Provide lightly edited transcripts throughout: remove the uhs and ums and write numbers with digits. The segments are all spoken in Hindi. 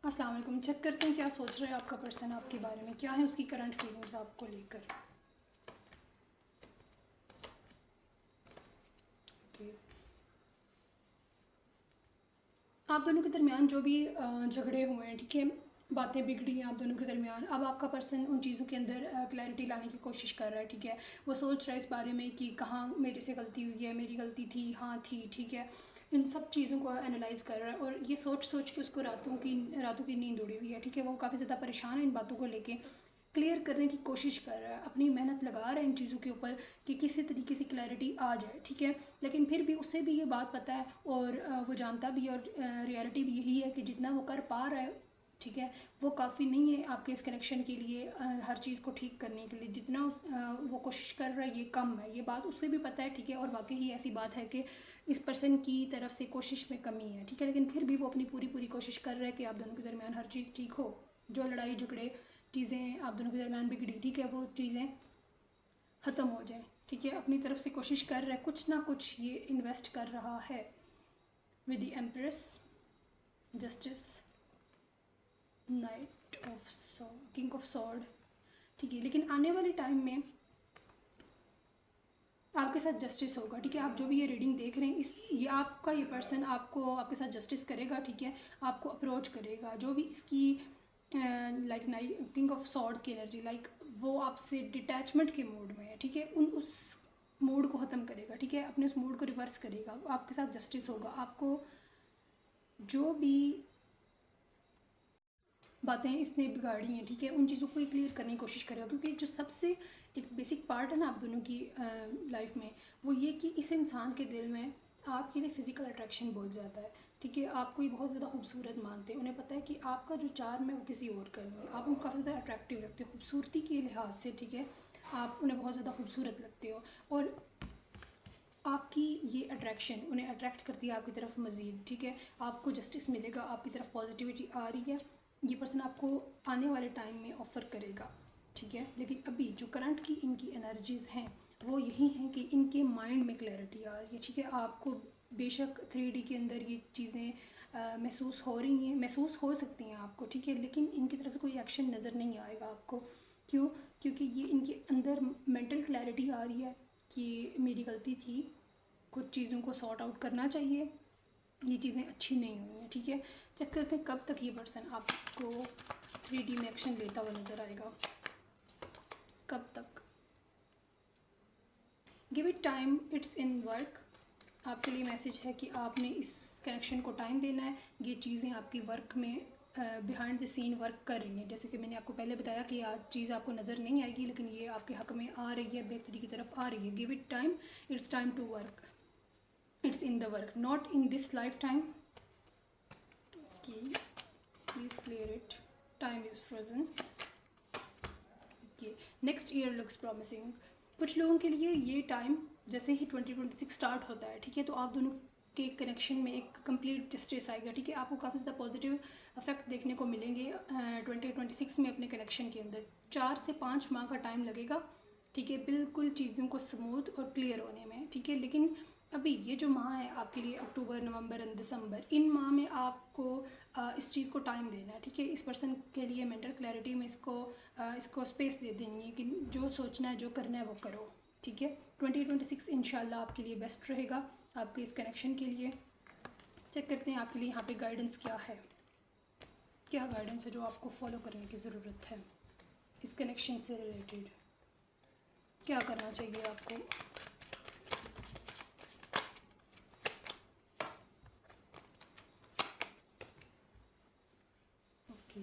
अस्सलाम वालेकुम। चेक करते हैं क्या सोच रहा है आपका पर्सन आपके बारे में, क्या है उसकी करंट फीलिंग्स आपको लेकर। ओके, आप दोनों के दरमियान जो भी झगड़े हुए हैं, ठीक है, बातें बिगड़ी हैं आप दोनों के दरमियान, अब आपका पर्सन उन चीज़ों के अंदर क्लैरिटी लाने की कोशिश कर रहा है, ठीक है। वो सोच रहा है इस बारे में कि कहाँ मेरे से गलती हुई है, मेरी गलती थी, हाँ थी, ठीक है। इन सब चीज़ों को एनालाइज कर रहा है और ये सोच सोच के उसको रातों की नींद उड़ी हुई है, ठीक है। वो काफ़ी ज़्यादा परेशान है इन बातों को लेके, क्लियर करने की कोशिश कर रहा है, अपनी मेहनत लगा रहा है इन चीज़ों के ऊपर कि किसी तरीके से क्लैरिटी आ जाए, ठीक है। लेकिन फिर भी उसे भी ये बात पता है और वो जानता भी है और रियलिटी भी यही है कि जितना वो कर पा रहा है, ठीक है, वो काफ़ी नहीं है आपके इस कनेक्शन के लिए, हर चीज़ को ठीक करने के लिए जितना वो कोशिश कर रहा है ये कम है। ये बात उसे भी पता है, ठीक है, और वाकई ही ऐसी बात है कि इस पर्सन की तरफ से कोशिश में कमी है, ठीक है। लेकिन फिर भी वो अपनी पूरी पूरी कोशिश कर रहा है कि आप दोनों के दरमियान हर चीज़ ठीक हो, जो लड़ाई झगड़े चीज़ें आप दोनों के दरमियान बिगड़ी, ठीक है, वो चीज़ें ख़त्म हो जाए, ठीक है। अपनी तरफ से कोशिश कर रहा है, कुछ ना कुछ ये इन्वेस्ट कर रहा है with the empress, justice, night of sword, king of sword, ठीक है। लेकिन आने वाले टाइम में आपके साथ जस्टिस होगा, ठीक है। आप जो भी ये रीडिंग देख रहे हैं, ये आपका ये पर्सन आपको आपके साथ जस्टिस करेगा, ठीक है। आपको अप्रोच करेगा, जो भी इसकी like night king of swords की एनर्जी, लाइक वो आपसे डिटैचमेंट के मूड में है, ठीक है। उस मूड को ख़त्म करेगा, ठीक है, अपने उस मूड को रिवर्स करेगा, आपके साथ जस्टिस होगा। आपको जो भी बातें इसने बिगाड़ी हैं, ठीक है, उन चीज़ों को ही क्लियर करने की कोशिश करेगा, क्योंकि जो सबसे एक बेसिक पार्ट है ना आप दोनों की लाइफ में, वो ये कि इस इंसान के दिल में आपके लिए फ़िज़िकल अट्रैक्शन बहुत ज़्यादा है, ठीक है। आपको ये बहुत ज़्यादा खूबसूरत मानते हैं, उन्हें पता है कि आपका जो चार्म है वो किसी और का नहीं है, आप उनको काफ़ी ज़्यादा अट्रैक्टिव लगते हो खूबसूरती के लिहाज से, ठीक है। आप उन्हें बहुत ज़्यादा खूबसूरत लगते हो और आपकी ये अट्रैक्शन उन्हें अट्रैक्ट करती है आपकी तरफ मज़ीद, ठीक है। आपको जस्टिस मिलेगा, आपकी तरफ पॉजिटिविटी आ रही है, ये पर्सन आपको आने वाले टाइम में ऑफ़र करेगा, ठीक है। लेकिन अभी जो करंट की इनकी एनर्जीज़ हैं वो यही हैं कि इनके माइंड में क्लैरिटी आ रही है, ठीक है। आपको बेशक 3D के अंदर ये चीज़ें महसूस हो रही हैं, महसूस हो सकती हैं आपको, ठीक है, लेकिन इनकी तरफ से कोई एक्शन नज़र नहीं आएगा आपको। क्यों? क्योंकि ये इनके अंदर मेंटल क्लैरिटी आ रही है कि मेरी गलती थी, कुछ चीज़ों को सॉर्ट आउट करना चाहिए, ये चीज़ें अच्छी नहीं हुई हैं, ठीक है। चेक करते हैं कब तक ये पर्सन आपको 3D में एक्शन लेता हुआ नज़र आएगा, कब तक। Give it time, it's in work. आपके लिए मैसेज है कि आपने इस कनेक्शन को टाइम देना है, ये चीज़ें आपकी वर्क में बिहाइंड द सीन वर्क कर रही हैं। जैसे कि मैंने आपको पहले बताया कि आज चीज़ आपको नज़र नहीं आएगी, लेकिन ये आपके हक़ में आ रही है, बेहतरी की तरफ आ रही है। Give it time, it's time to work, it's in the work, not in this lifetime. Okay, please clear it, time is frozen. Okay, next year looks promising. कुछ लोगों के लिए ये टाइम जैसे ही 2026 स्टार्ट होता है, ठीक है, तो आप दोनों के कनेक्शन में एक कंप्लीट जस्टिस आएगा, ठीक है। आपको काफ़ी ज़्यादा पॉजिटिव इफेक्ट देखने को मिलेंगे 2026 में अपने कनेक्शन के अंदर। 4 से 5 माह का टाइम लगेगा, ठीक है, बिल्कुल चीज़ों को स्मूथ और क्लियर होने में, ठीक है। लेकिन अभी ये जो माह है आपके लिए, अक्टूबर, नवंबर एंड दिसंबर, इन माह में आपको इस चीज़ को टाइम देना है, ठीक है। इस पर्सन के लिए मेंटल क्लैरिटी में इसको स्पेस दे देनी है कि जो सोचना है, जो करना है वो करो, ठीक है। 2026 इंशाल्लाह आपके लिए बेस्ट रहेगा, आपके इस कनेक्शन के लिए। चेक करते हैं आपके लिए यहाँ पे गाइडेंस क्या है, क्या गाइडेंस है जो आपको फॉलो करने की ज़रूरत है इस कनेक्शन से रिलेटेड, क्या करना चाहिए आपको। ओके,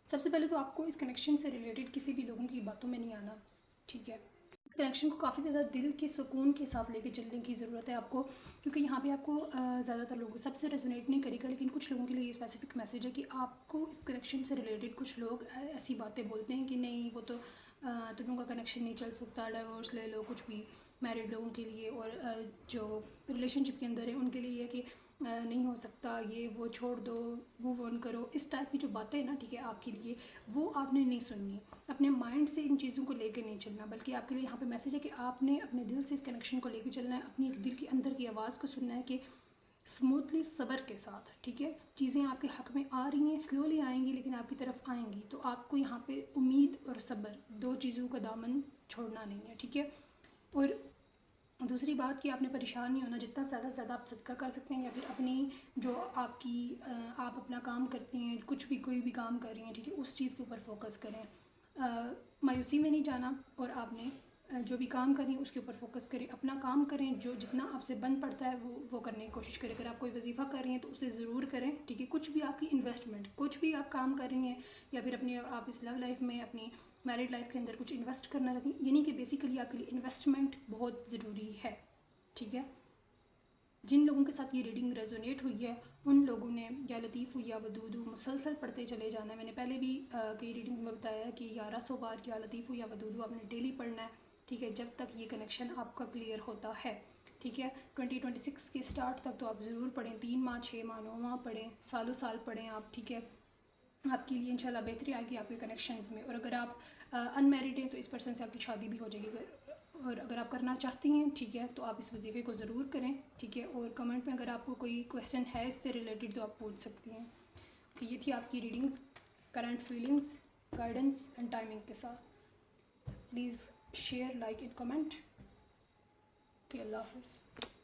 सबसे पहले तो आपको इस कनेक्शन से रिलेटेड किसी भी लोगों की बातों में नहीं आना, ठीक है। इस कनेक्शन को काफ़ी ज़्यादा दिल के सुकून के साथ लेके चलने की ज़रूरत है आपको, क्योंकि यहाँ पे आपको ज़्यादातर लोगों सबसे रेजोनेट नहीं करेगा, लेकिन कुछ लोगों के लिए ये स्पेसिफिक मैसेज है कि आपको इस कनेक्शन से रिलेटेड कुछ लोग ऐसी बातें बोलते हैं कि नहीं वो तो तुम लोगों का कनेक्शन नहीं चल सकता, डाइवोर्स ले लो, कुछ भी। मैरिड लोगों के लिए और जो रिलेशनशिप के अंदर है उनके लिए ये कि नहीं हो सकता, ये वो छोड़ दो, मूव ऑन करो, इस टाइप की जो बातें हैं ना, ठीक है, आपके लिए वो आपने नहीं सुननी। अपने माइंड से इन चीज़ों को लेकर नहीं चलना, बल्कि आपके लिए यहाँ पे मैसेज है कि आपने अपने दिल से इस कनेक्शन को लेकर चलना है, अपनी एक दिल के अंदर की आवाज़ को सुनना है कि स्मूथली, सब्र के साथ, ठीक है। चीज़ें आपके हक़ में आ रही हैं, स्लोली आएंगी लेकिन आपकी तरफ आएंगी, तो आपको यहाँ पे उम्मीद और सब्र, दो चीज़ों का दामन छोड़ना नहीं है, ठीक है। और दूसरी बात कि आपने परेशान नहीं होना, जितना ज़्यादा से ज़्यादा आप सदका कर सकते हैं या फिर अपनी जो आपकी आप अपना काम करती हैं, कुछ भी कोई भी काम कर रही हैं, ठीक है, उस चीज़ के ऊपर फोकस करें। मायूसी में नहीं जाना, और आपने जो भी काम करें उसके ऊपर फोकस करें, अपना काम करें, जो जितना आपसे बन पड़ता है वो करने की कोशिश करें। अगर आप कोई वजीफ़ा कर रही हैं तो उसे ज़रूर करें, ठीक है। कुछ भी आपकी इन्वेस्टमेंट, कुछ भी आप काम कर रही हैं या फिर अपने आप इस लव लाइफ में, अपनी मैरिड लाइफ के अंदर कुछ इन्वेस्ट करना चाहती हैं, यानी कि बेसिकली आपके लिए इन्वेस्टमेंट बहुत ज़रूरी है, ठीक है। जिन लोगों के साथ ये रीडिंग रेजोनेट हुई है उन लोगों ने या लतीफ़ या वदूदू मुसलसल पढ़ते चले जाना है। मैंने पहले भी कई रीडिंग्स में बताया है कि 1100 बार या लतीफ़ या वदूदू आपने डेली पढ़ना है, ठीक है, जब तक ये कनेक्शन आपका क्लियर होता है, ठीक है। 2026 के स्टार्ट तक तो आप ज़रूर पढ़ें, 3 माह, 6 माह, 9 माह पढ़ें, सालों साल पढ़ें आप, ठीक है। आपके लिए इंशाल्लाह बेहतरी आएगी आपके कनेक्शंस में। और अगर आप अनमैरिड हैं तो इस पर्सन से आपकी शादी भी हो जाएगी, और अगर आप करना चाहती हैं, ठीक है, तो आप इस वजीफ़े को ज़रूर करें, ठीक है। और कमेंट में अगर आपको कोई क्वेश्चन है इससे रिलेटेड तो आप पूछ सकती हैं। तो ये थी आपकी reading current feelings, guidance and timing के साथ। Please share, like and comment. Okay, अल्लाह हाफ़िज़।